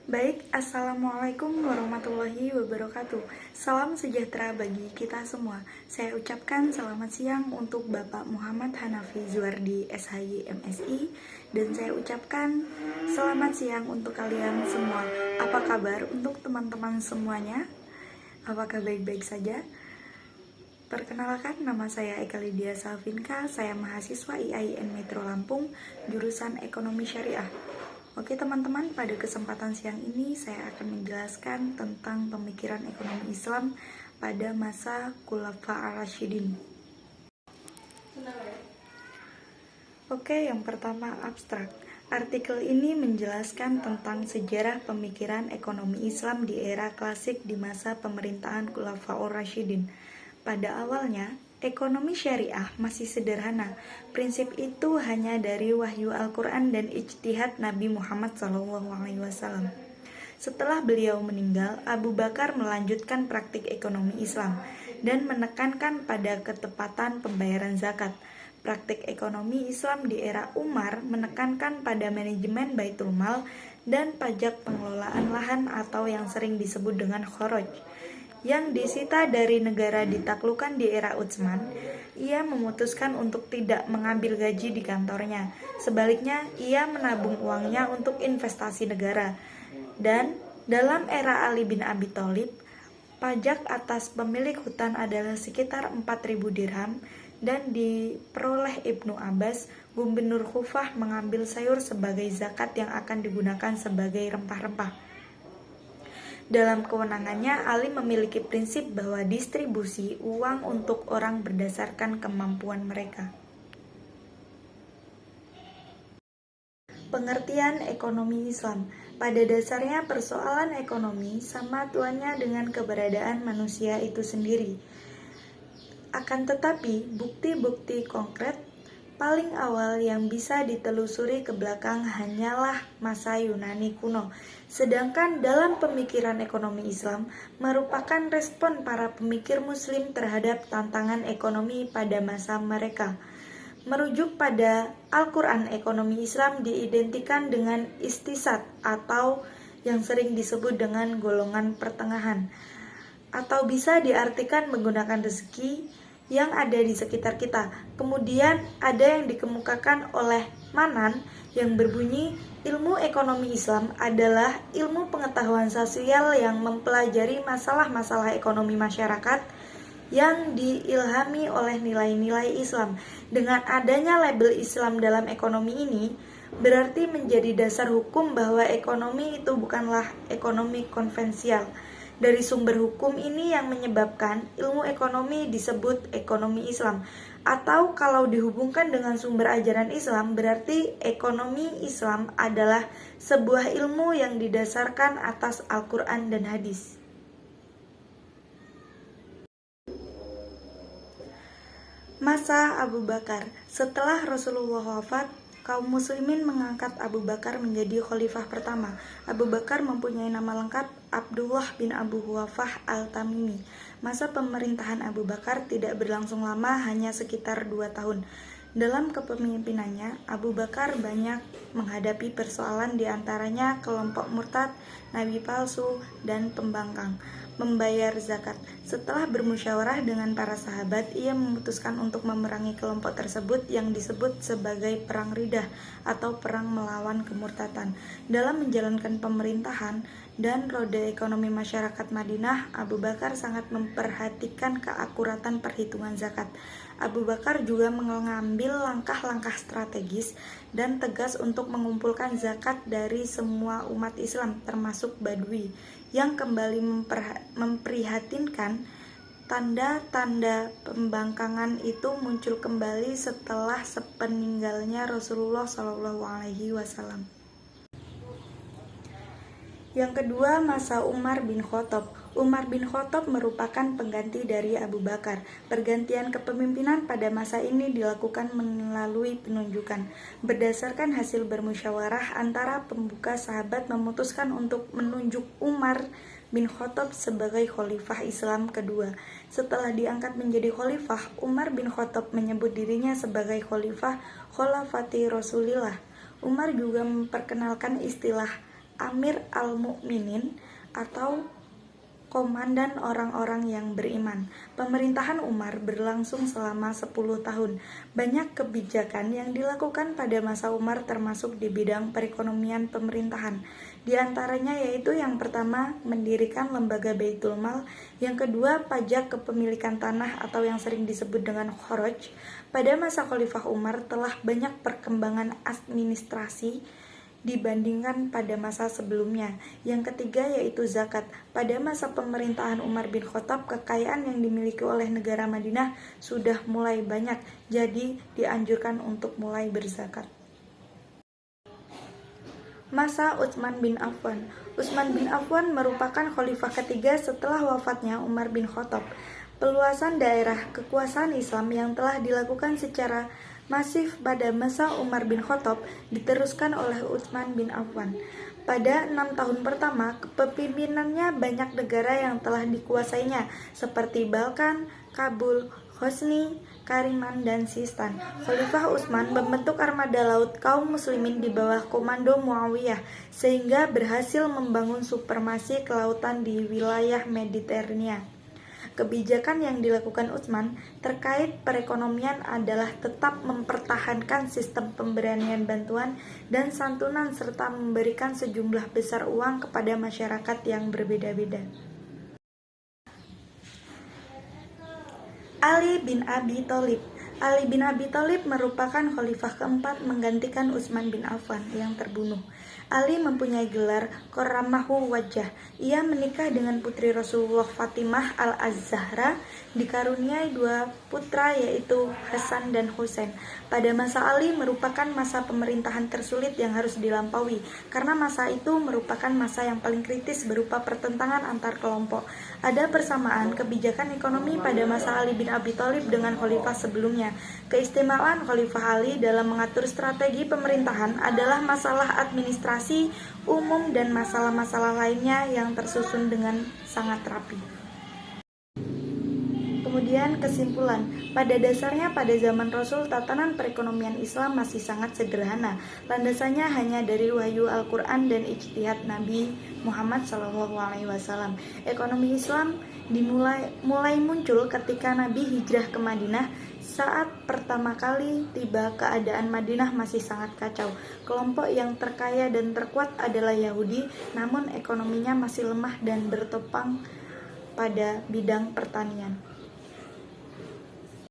Baik, Assalamualaikum warahmatullahi wabarakatuh. Salam sejahtera bagi kita semua. Saya ucapkan selamat siang untuk Bapak Muhammad Hanafi Zuardi SHY MSI. Dan saya ucapkan selamat siang untuk kalian semua. Apa kabar untuk teman-teman semuanya? Apakah baik-baik saja? Perkenalkan, nama saya Eka Lydia Salvinka. Saya mahasiswa IAIN Metro Lampung, jurusan Ekonomi Syariah. Oke teman-teman, pada kesempatan siang ini saya akan menjelaskan tentang pemikiran ekonomi Islam pada masa Khulafa ar-Rasyidin. Oke, yang pertama abstrak. Artikel ini menjelaskan tentang sejarah pemikiran ekonomi Islam di era klasik di masa pemerintahan Khulafa ar-Rasyidin. Pada awalnya, ekonomi syariah masih sederhana. Prinsip itu hanya dari wahyu Al-Quran dan ijtihad Nabi Muhammad SAW. Setelah beliau meninggal, Abu Bakar melanjutkan praktik ekonomi Islam dan menekankan pada ketepatan pembayaran zakat. Praktik ekonomi Islam di era Umar menekankan pada manajemen Baitul Mal dan pajak pengelolaan lahan atau yang sering disebut dengan kharaj yang disita dari negara ditaklukkan di era Utsman. Ia memutuskan untuk tidak mengambil gaji di kantornya. Sebaliknya, ia menabung uangnya untuk investasi negara. Dan dalam era Ali bin Abi Thalib, pajak atas pemilik hutan adalah sekitar 4.000 dirham dan diperoleh Ibnu Abbas, gubernur Kufah, mengambil sayur sebagai zakat yang akan digunakan sebagai rempah-rempah. Dalam kewenangannya, Ali memiliki prinsip bahwa distribusi uang untuk orang berdasarkan kemampuan mereka. Pengertian ekonomi Islam. Pada dasarnya persoalan ekonomi sama tuannya dengan keberadaan manusia itu sendiri. Akan tetapi, bukti-bukti konkret paling awal yang bisa ditelusuri ke belakang hanyalah masa Yunani kuno. Sedangkan dalam pemikiran ekonomi Islam merupakan respon para pemikir muslim terhadap tantangan ekonomi pada masa mereka. Merujuk pada Al-Quran, ekonomi Islam diidentikan dengan istisat atau yang sering disebut dengan golongan pertengahan, atau bisa diartikan menggunakan rezeki yang ada di sekitar kita. Kemudian ada yang dikemukakan oleh Manan yang berbunyi, ilmu ekonomi Islam adalah ilmu pengetahuan sosial yang mempelajari masalah-masalah ekonomi masyarakat yang diilhami oleh nilai-nilai Islam. Dengan adanya label Islam dalam ekonomi ini, berarti menjadi dasar hukum bahwa ekonomi itu bukanlah ekonomi konvensional. Dari sumber hukum ini yang menyebabkan ilmu ekonomi disebut ekonomi Islam. Atau kalau dihubungkan dengan sumber ajaran Islam, berarti ekonomi Islam adalah sebuah ilmu yang didasarkan atas Al-Quran dan hadis. Masa Abu Bakar. Setelah Rasulullah wafat, kaum muslimin mengangkat Abu Bakar menjadi khalifah pertama. Abu Bakar mempunyai nama lengkap Abdullah bin Abu Huwafah al-Tamimi. Masa pemerintahan Abu Bakar tidak berlangsung lama, hanya sekitar 2 tahun. Dalam kepemimpinannya, Abu Bakar banyak menghadapi persoalan, diantaranya kelompok murtad, nabi palsu, dan pembangkang membayar zakat. Setelah bermusyawarah dengan para sahabat, ia memutuskan untuk memerangi kelompok tersebut yang disebut sebagai Perang Riddah atau perang melawan kemurtadan. Dalam menjalankan pemerintahan dan roda ekonomi masyarakat Madinah, Abu Bakar sangat memperhatikan keakuratan perhitungan zakat. Abu Bakar juga mengambil langkah-langkah strategis dan tegas untuk mengumpulkan zakat dari semua umat Islam, termasuk Badui, yang kembali memprihatinkan. Tanda-tanda pembangkangan itu muncul kembali setelah sepeninggalnya Rasulullah SAW. Yang kedua, masa Umar bin Khattab. Umar bin Khattab merupakan pengganti dari Abu Bakar. Pergantian kepemimpinan pada masa ini dilakukan melalui penunjukan. Berdasarkan hasil bermusyawarah antara pembuka, sahabat memutuskan untuk menunjuk Umar bin Khattab sebagai khalifah Islam kedua. Setelah diangkat menjadi khalifah, Umar bin Khattab menyebut dirinya sebagai khalifah Khalafati Rasulillah. Umar juga memperkenalkan istilah Amir al-Mu'minin atau komandan orang-orang yang beriman. Pemerintahan Umar berlangsung selama 10 tahun. Banyak kebijakan yang dilakukan pada masa Umar termasuk di bidang perekonomian pemerintahan. Di antaranya yaitu yang pertama, mendirikan lembaga Baitul Mal, yang kedua, pajak kepemilikan tanah atau yang sering disebut dengan kharaj. Pada masa Khalifah Umar telah banyak perkembangan administrasi dibandingkan pada masa sebelumnya. Yang ketiga yaitu zakat. Pada masa pemerintahan Umar bin Khattab, kekayaan yang dimiliki oleh negara Madinah sudah mulai banyak, jadi dianjurkan untuk mulai berzakat. Masa Utsman bin Affan. Utsman bin Affan merupakan khalifah ketiga setelah wafatnya Umar bin Khattab. Peluasan daerah kekuasaan Islam yang telah dilakukan secara masif pada masa Umar bin Khattab diteruskan oleh Utsman bin Affan. Pada 6 tahun pertama kepemimpinannya, banyak negara yang telah dikuasainya seperti Balkan, Kabul, Hosni, Kariman, dan Sistan. Khalifah Utsman membentuk armada laut kaum muslimin di bawah komando Muawiyah sehingga berhasil membangun supremasi kelautan di wilayah Mediterania. Kebijakan yang dilakukan Utsman terkait perekonomian adalah tetap mempertahankan sistem pemberian bantuan dan santunan serta memberikan sejumlah besar uang kepada masyarakat yang berbeda-beda. Ali bin Abi Thalib. Ali bin Abi Thalib merupakan khalifah keempat menggantikan Utsman bin Affan yang terbunuh. Ali mempunyai gelar Karramahu Wajah. Ia menikah dengan putri Rasulullah Fatimah al-Az-Zahra, dikaruniai 2 putra yaitu Hasan dan Husain. Pada masa Ali merupakan masa pemerintahan tersulit yang harus dilampaui, karena masa itu merupakan masa yang paling kritis berupa pertentangan antar kelompok. Ada persamaan kebijakan ekonomi pada masa Ali bin Abi Thalib dengan khalifah sebelumnya. Keistimewaan Khalifah Ali dalam mengatur strategi pemerintahan adalah masalah administrasi umum dan masalah-masalah lainnya yang tersusun dengan sangat rapi. Kemudian kesimpulan, pada dasarnya pada zaman Rasul tatanan perekonomian Islam masih sangat sederhana. Landasannya hanya dari wahyu Al-Quran dan ijtihad Nabi Muhammad SAW. Ekonomi Islam mulai muncul ketika Nabi hijrah ke Madinah. Saat pertama kali tiba, keadaan Madinah masih sangat kacau. Kelompok yang terkaya dan terkuat adalah Yahudi, namun ekonominya masih lemah dan bertopang pada bidang pertanian.